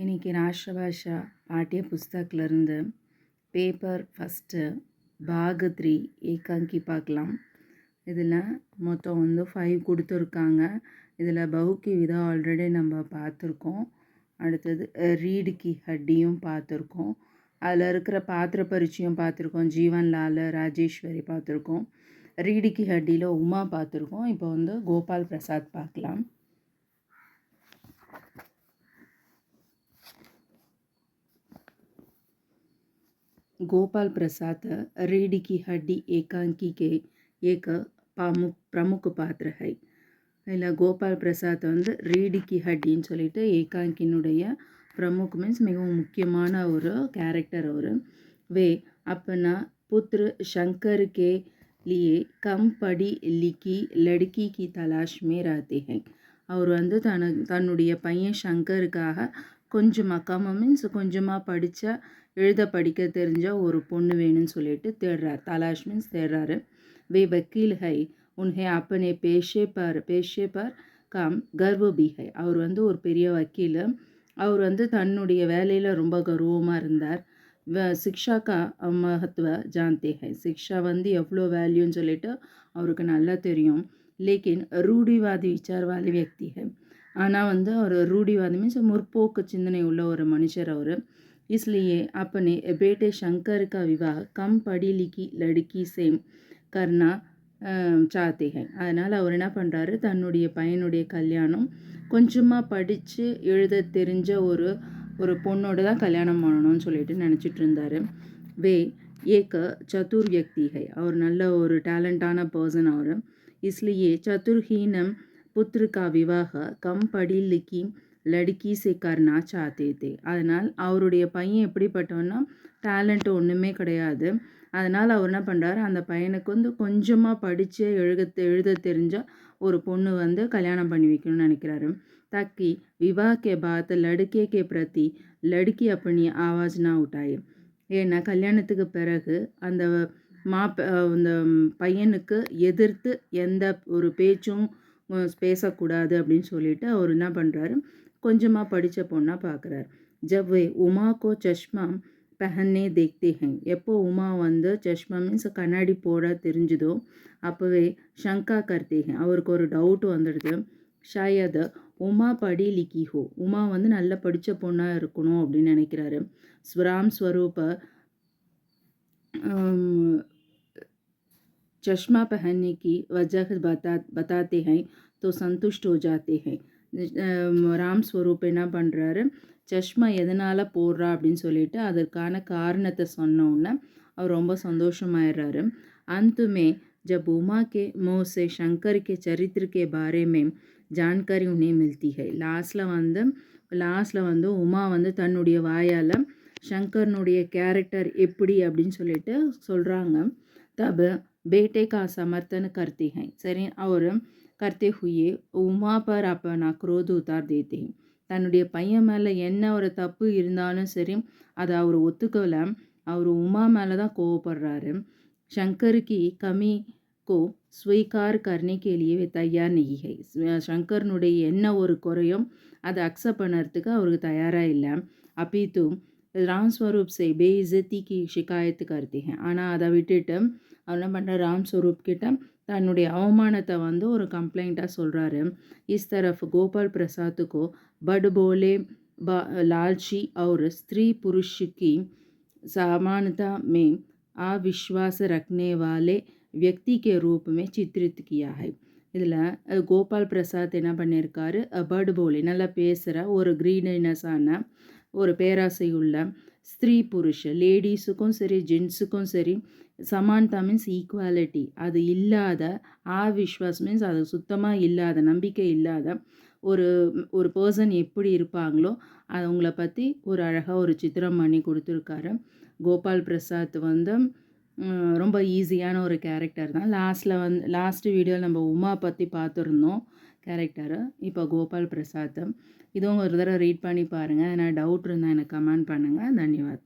இன்றைக்கி ராஷ்டிரபாஷா பாட்டிய புஸ்தகத்திலிருந்து paper first பாக 3 ஏகாங்கி பார்க்கலாம். இதில் மொத்தம் 5 கொடுத்துருக்காங்க. இதில் பவுக்கி விதா ஆல்ரெடி நம்ம பார்த்துருக்கோம். அடுத்தது ரீடு கி ஹட்டியும் பார்த்துருக்கோம். அதில் இருக்கிற பாத்திர பரிச்சயம் பார்த்துருக்கோம். ஜீவன்லால், ராஜேஸ்வரி பார்த்துருக்கோம். ரீடு கி ஹட்டியில் உமா பார்த்துருக்கோம். இப்போ கோபால் பிரசாத் பார்க்கலாம். गोपाल प्रसाद रीढ़ की हड्डी एकांकी के एक प्रमुख पात्र है. இல்லை கோபால் பிரசாத் ரீடு கி ஹட்டின்னு சொல்லிட்டு ஏகாங்கினுடைய பிரமுக் மீன்ஸ் மிகவும் முக்கியமான ஒரு கேரக்டர் அவர். வே अपना पुत्र शंकर के लिए कम पढ़ी लिखी लड़की की तलाश में रहते हैं. அவர் தன்னுடைய பையன் சங்கருக்காக கொஞ்சமாக மீன்ஸ் கொஞ்சமாக படித்தா எழுத படிக்க தெரிஞ்ச ஒரு பொண்ணு வேணும்னு சொல்லிட்டு தேடுறார். தலாஷ் மீன்ஸ் தேடுறாரு. வே வக்கீல் ஹை உன்ஹே அப்பனே பேஷே பர் காம் கர்வ பி ஹை. அவர் ஒரு பெரிய வக்கீல். அவர் தன்னுடைய வேலையில் ரொம்ப கர்வமாக இருந்தார். சிக்ஷா கா மகத்துவ ஜான்தே ஹை. சிக்ஷா எவ்வளோ வேல்யூன்னு சொல்லிட்டு அவருக்கு நல்லா தெரியும். லேக்கின் ரூಢிவாதி விசாரவாதி வியக்தி ஹை. ஆனால் அவர் ரூಢிவாதி மீன்ஸ் முற்போக்கு சிந்தனை உள்ள ஒரு மனுஷர் அவர். इसलिए अपने बेटे शंकर का विवाह कम पढ़ी लिखी लड़की से करना चाहते हैं. அதனால் அவர் என்ன பண்ணுறாரு, தன்னுடைய பையனுடைய கல்யாணம் கொஞ்சமாக படித்து எழுத தெரிஞ்ச ஒரு பொண்ணோடு தான் கல்யாணம் பண்ணணும்னு சொல்லிட்டு நினச்சிட்டு இருந்தார். வே ஏக சதுர் வியக்தி ஹை. அவர் நல்ல ஒரு டேலண்டான பர்சன் அவர். इसलिए चतुर्हीनम पुत्र का विवाह कम पढ़ी लिखी லடுக்கி சே கர்னா சாத்தே தே. அதனால் அவருடைய பையன் எப்படிப்பட்டவன்னா டேலண்ட் ஒன்றுமே கிடையாது. அதனால் அவர் என்ன பண்ணுறாரு, அந்த பையனுக்கு கொஞ்சமாக படித்து எழுத தெரிஞ்ச ஒரு பொண்ணு கல்யாணம் பண்ணி வைக்கணும்னு நினைக்கிறாரு. தாக்கி விவாह के बाद लड़के के प्रति लड़की अपनी आवाज़ ना उठाए. ஏன்னா கல்யாணத்துக்கு பிறகு அந்த அந்த பையனுக்கு எதிர்த்து எந்த ஒரு பேச்சும் பேசக்கூடாது அப்படின்னு சொல்லிட்டு அவர் என்ன பண்ணுறாரு, கொஞ்சமாக படித்த பொண்ணாக பார்க்குறாரு. ஜப் வே உமா கோ சஷ்மா பஹன்னே தேக்தே ஹை. எப்போ உமா சஷ்மா மீன்ஸ் கண்ணாடி போட தெரிஞ்சுதோ அப்போவே ஷங்கா கர்த்தே ஹை. அவருக்கு ஒரு டவுட் வந்துடுது. ஷாயத் உமா படி லிக்கி ஹோ. உமா நல்ல படித்த பொண்ணாக இருக்கணும் அப்படின்னு நினைக்கிறாரு. ஸ்வராம் ஸ்வரூப चश्मा पहनने की वजह बताते हैं तो संतुष्ट हो जाते हैं. ராம் ஸ்வரூப் என்ன பண்ணுறாரு, சஷ்மா எதனால் போடுறா அப்படின்னு சொல்லிட்டு அதற்கான காரணத்தை சொன்னோன்னே அவர் ரொம்ப சந்தோஷமாயிடுறாரு. अंत में जब उमा के मुँह से शंकर के चरित्र के बारे में जानकारी उन्हें मिलती है. லாஸ்ட்டில் உமா தன்னுடைய வாயால் சங்கர்னுடைய கேரக்டர் எப்படி அப்படின்னு சொல்லிட்டு சொல்கிறாங்க. तब बेटे का समर्थन करते हैं. சரி, அவர் करते हुए உமா पर अपना क्रोध उतार देते हैं. தன்னுடைய பையன் மேலே என்ன ஒரு தப்பு இருந்தாலும் சரி அதை அவர் ஒத்துக்கல. அவர் உமா மேலே தான் கோவப்படுறாரு. शंकर की कमी को स्वीकार करने के लिए तैयार नहीं है. சங்கர்னுடைய என்ன ஒரு குறையும் அதை அக்செப்ட் பண்ணுறதுக்கு அவருக்கு தயாராக இல்லை. அப்பித்து ராம் ஸ்வரூப் சே பேஇஸ்ஸத்தி கி ஷிகாயத்து கர்த்தே ஹை. ஆனால் அதை விட்டுட்டு அவர் என்ன பண்ணுற, ராம் ஸ்வரூப் கிட்ட தன்னுடைய அவமானத்தை ஒரு கம்ப்ளைண்ட்டாக சொல்கிறாரு. இஸ் தரஃப் கோபால் பிரசாத்துக்கோ பட் போலே लालची और स्त्री पुरुष की समानता में अविश्वास रखने वाले व्यक्ति के रूप में चित्रित किया है. இதில் கோபால் பிரசாத் என்ன பண்ணியிருக்காரு, பர்டு போலே நல்லா பேசுகிற ஒரு க்ரீனினஸான ஒரு பேராசை உள்ள ஸ்திரீ புருஷ லேடிஸுக்கும் சரி ஜென்ஸுக்கும் சரி சமானதா மீன்ஸ் ஈக்குவாலிட்டி அது இல்லாத, விஸ்வாஸ் மீன்ஸ் அது சுத்தமாக இல்லாத, நம்பிக்கை இல்லாத ஒரு பர்சன் எப்படி இருப்பாங்களோ அவங்கள பற்றி ஒரு அழகாக ஒரு சித்திரம் பண்ணி கொடுத்துருக்காரு. கோபால் பிரசாத் ரொம்ப ஈஸியான ஒரு கேரக்டர் தான். லாஸ்ட் வீடியோவில் நம்ம உமா பற்றி பார்த்துருந்தோம் கேரக்டரை. இப்போ கோபால் பிரசாத் இதுவும் ஒரு தடவை ரீட் பண்ணி பாருங்கள். நான் டவுட் இருந்தால் எனக்கு கமெண்ட் பண்ணுங்கள். தன்யவாத்.